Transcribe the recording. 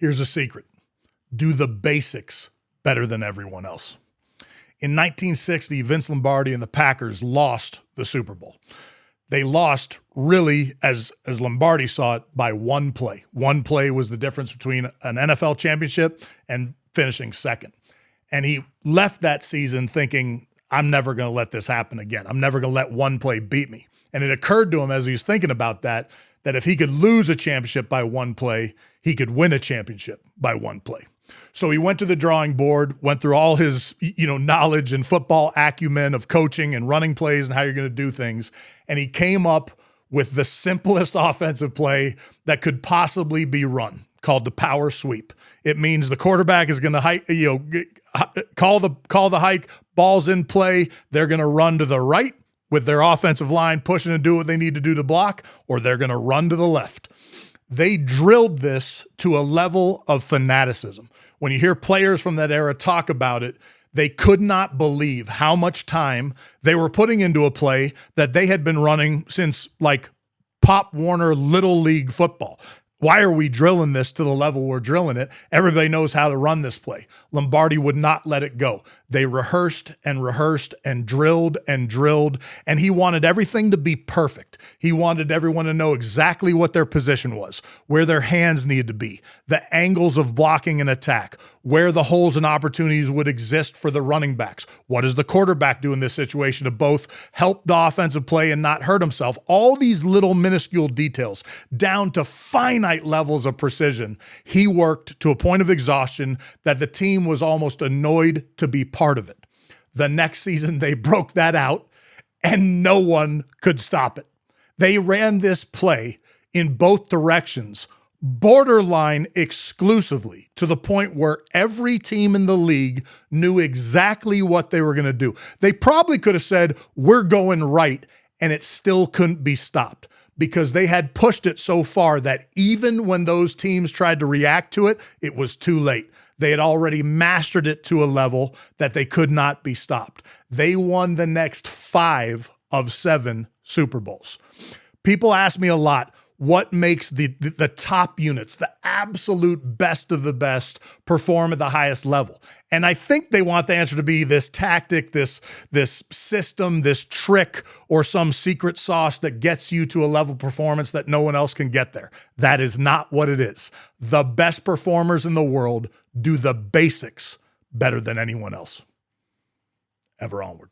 Here's a secret. Do the basics better than everyone else. In 1960, Vince Lombardi and the Packers lost the Super Bowl. They lost really, as Lombardi saw it, by one play. One play was the difference between an NFL championship and finishing second. And he left that season thinking, I'm never going to let this happen again. I'm never going to let one play beat me. And it occurred to him as he was thinking about that if he could lose a championship by one play, he could win a championship by one play. So he went to the drawing board, went through all his, knowledge and football acumen of coaching and running plays and how you're going to do things. And he came up with the simplest offensive play that could possibly be run, called the power sweep. It means the quarterback is going to call the hike, ball's in play. They're going to run to the right with their offensive line pushing and do what they need to do to block, or they're going to run to the left. They drilled this to a level of fanaticism. When you hear players from that era talk about it, they could not believe how much time they were putting into a play that they had been running since like Pop Warner Little League football. Why are we drilling this to the level we're drilling it? Everybody knows how to run this play. Lombardi would not let it go. They rehearsed and rehearsed and drilled, and he wanted everything to be perfect. He wanted everyone to know exactly what their position was, where their hands needed to be, the angles of blocking an attack, where the holes and opportunities would exist for the running backs. What does the quarterback do in this situation to both help the offensive play and not hurt himself? All these little minuscule details down to finite levels of precision. He worked to a point of exhaustion that the team was almost annoyed to be part of it. The next season, they broke that out and no one could stop it. They ran this play in both directions, borderline exclusively, to the point where every team in the league knew exactly what they were going to do. They probably could have said, we're going right, and it still couldn't be stopped because they had pushed it so far that even when those teams tried to react to it, it was too late. They had already mastered it to a level that they could not be stopped. They won the next 5 of 7 Super Bowls. People ask me a lot, what makes the top units, the absolute best of the best, perform at the highest level? And I think they want the answer to be this tactic, this system, this trick, or some secret sauce that gets you to a level of performance that no one else can get there. That is not what it is. The best performers in the world do the basics better than anyone else. Ever onward.